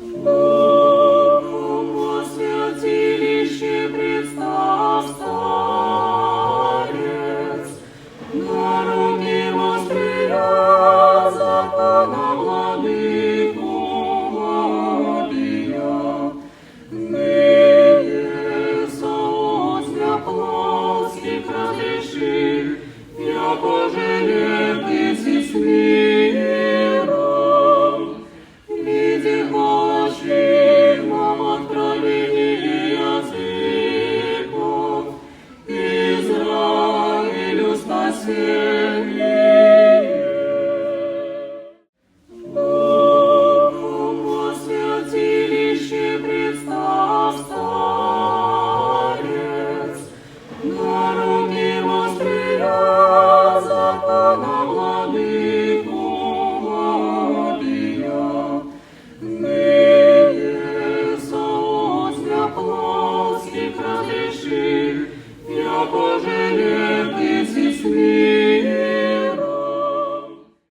Богу во святилище представ старец, на руки востria закона владыку вобия. Ныне соотня плотских разреши, яко же ты с миром. Види очимом откровение языков, Израилю спасение. Богу во святилище представ старец, на руки востria закона владыку вобия. Ныне соотня плотских разреши, яко же